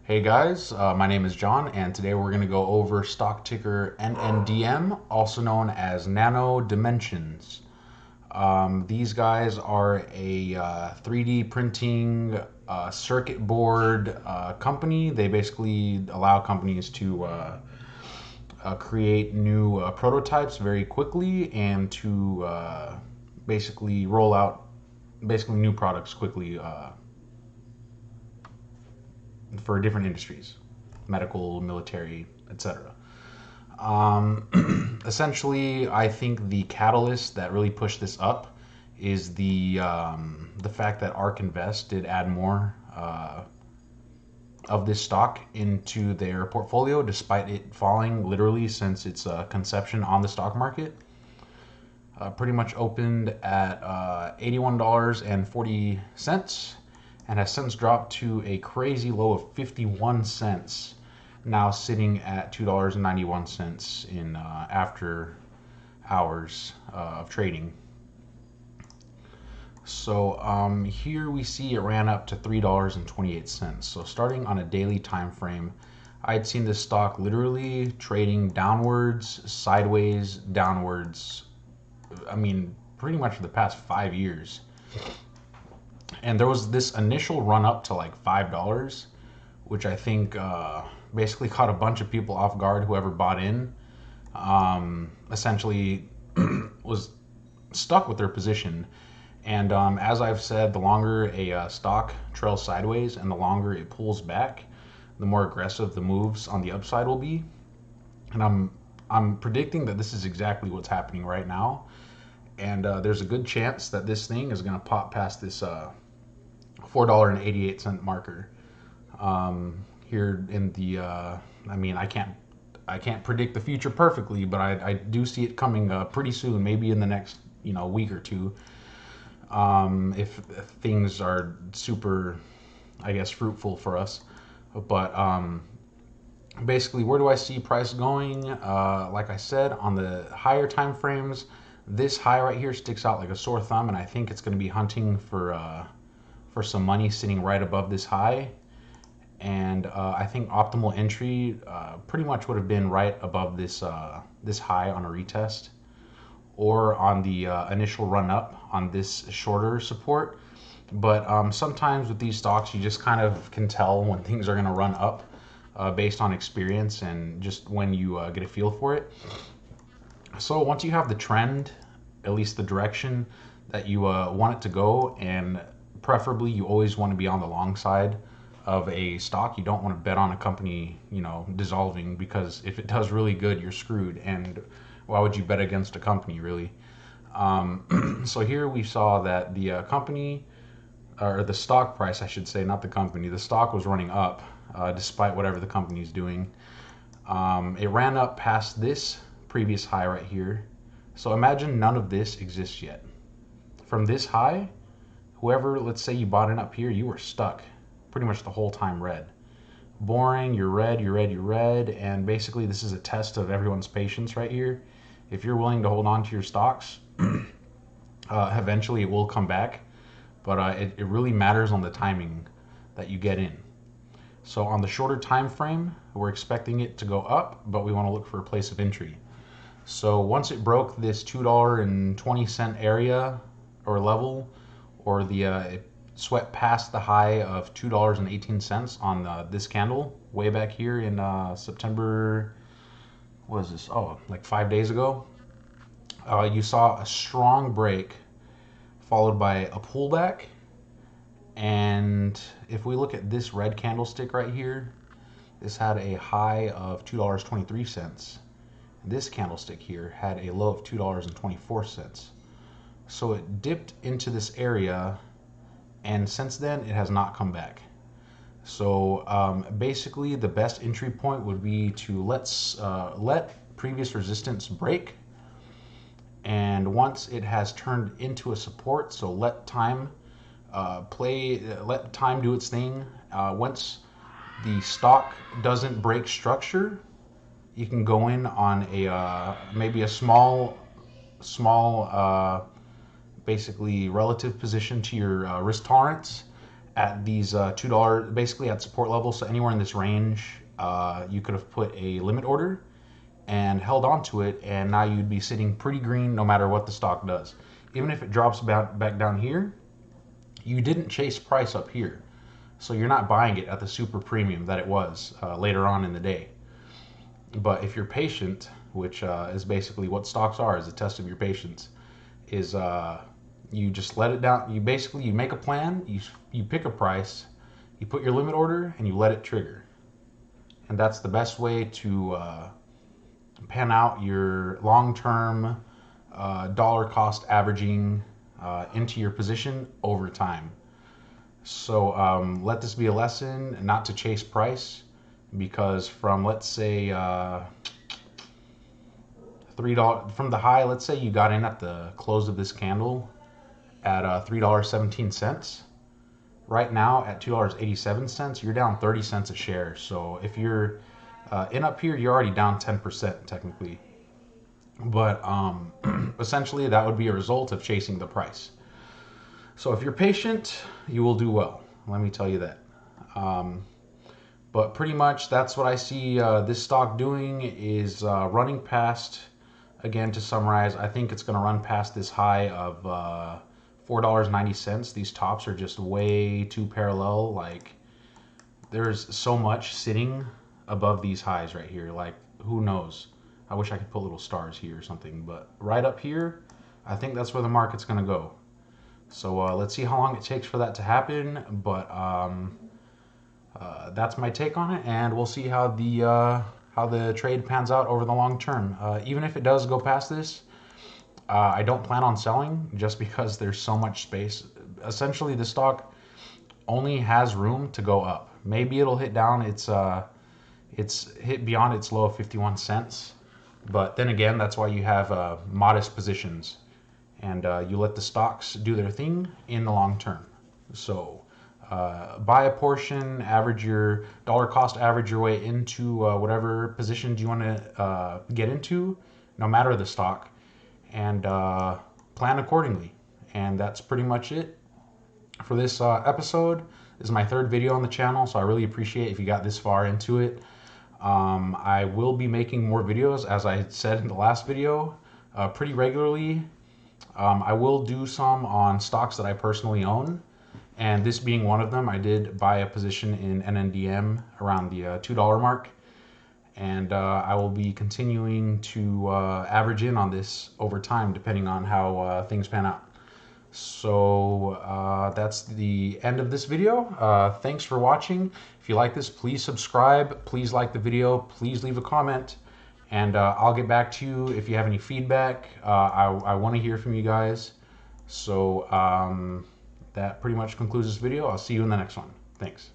Hey guys, my name is John, and today we're going to go over stock ticker NNDM, also known as Nano Dimensions. These guys are a 3D printing circuit board company. They basically allow companies to create new prototypes very quickly and to basically roll out new products quickly for different industries, medical, military, etc. Essentially, I think the catalyst that really pushed this up is the fact that ARK Invest did add more of this stock into their portfolio, despite it falling literally since its conception on the stock market. Pretty much opened at $81.40 and has since dropped to a crazy low of 51 cents, now sitting at $2.91 in after hours of trading. So here we see it ran up to $3.28. So starting on a daily time frame, I'd seen this stock literally trading downwards, sideways, downwards. I mean, pretty much for the past 5 years. And there was this initial run up to like $5, which I think basically caught a bunch of people off guard. Whoever bought in essentially was stuck with their position. And as I've said, the longer a stock trails sideways and the longer it pulls back, the more aggressive the moves on the upside will be. And I'm predicting that this is exactly what's happening right now. And there's a good chance that this thing is going to pop past this $4.88 marker here in the. I mean, I can't predict the future perfectly, but I do see it coming pretty soon, maybe in the next week or two, if things are super, I guess, fruitful for us. But basically, where do I see price going? Like I said, on the higher time frames, this high right here sticks out like a sore thumb, and I think it's going to be hunting for some money sitting right above this high. And I think optimal entry pretty much would have been right above this this high on a retest, or on the initial run up on this shorter support. But sometimes with these stocks, you just kind of can tell when things are going to run up based on experience and just when you get a feel for it. So once you have the trend, at least the direction that you want it to go, and preferably you always want to be on the long side of a stock. You don't want to bet on a company, dissolving, because if it does really good, you're screwed. And why would you bet against a company, really? So here we saw that the company, or the stock price, I should say, not the company, the stock was running up despite whatever the company is doing. It ran up past this previous high right here. So imagine none of this exists yet. From this high, whoever, let's say you bought in up here, you were stuck pretty much the whole time red. Boring, you're red, you're red, you're red, and basically this is a test of everyone's patience right here. If you're willing to hold on to your stocks, eventually it will come back, but it really matters on the timing that you get in. So on the shorter time frame, we're expecting it to go up, but we want to look for a place of entry. So once it broke this $2.20 area or level, or it swept past the high of $2.18 on this candle way back here in September. What is this? Oh, like 5 days ago. You saw a strong break followed by a pullback. And if we look at this red candlestick right here, this had a high of $2.23. This candlestick here had a low of $2.24. So it dipped into this area, and since then it has not come back. So basically the best entry point would be to let previous resistance break, and once it has turned into a support, so let time let time do its thing. Once the stock doesn't break structure, you can go in on a maybe a small basically relative position to your risk tolerance at these $2, basically at support levels. So anywhere in this range, you could have put a limit order and held on to it, and now you'd be sitting pretty green no matter what the stock does. Even if it drops back down here, you didn't chase price up here. So you're not buying it at the super premium that it was later on in the day. But if you're patient, which is basically what stocks are, is a test of your patience, is you just let it down. You make a plan, you pick a price, you put your limit order, and you let it trigger. And that's the best way to pan out your long-term dollar cost averaging into your position over time. So let this be a lesson not to chase price, because from, let's say, $3 from the high, let's say you got in at the close of this candle at $3.17. Right now at $2.87, you're down 30 cents a share. So if you're in up here, you're already down 10% technically. But essentially that would be a result of chasing the price. So if you're patient, you will do well. Let me tell you that. But pretty much that's what I see this stock doing, is running past, again, to summarize, I think it's going to run past this high of $4.90. These tops are just way too parallel. Like, there's so much sitting above these highs right here. Like, who knows? I wish I could put little stars here or something, but right up here, I think that's where the market's going to go. So let's see how long it takes for that to happen. But that's my take on it, and we'll see how the trade pans out over the long term. Even if it does go past this, I don't plan on selling, just because there's so much space. Essentially, the stock only has room to go up. Maybe it'll hit down. It's hit beyond its low of 51 cents. But then again, that's why you have modest positions, and you let the stocks do their thing in the long term. So buy a portion, average your dollar cost, average your way into whatever positions you want to get into, no matter the stock, and plan accordingly. And that's pretty much it for this episode. This is my third video on the channel, so I really appreciate if you got this far into it. I will be making more videos, as I said in the last video, pretty regularly. I will do some on stocks that I personally own, and this being one of them. I did buy a position in NNDM around the $2 mark, and I will be continuing to average in on this over time, depending on how things pan out. So that's the end of this video. Thanks for watching. If you like this, please subscribe, please like the video, please leave a comment, and I'll get back to you if you have any feedback. I want to hear from you guys. So that pretty much concludes this video. I'll see you in the next one. Thanks.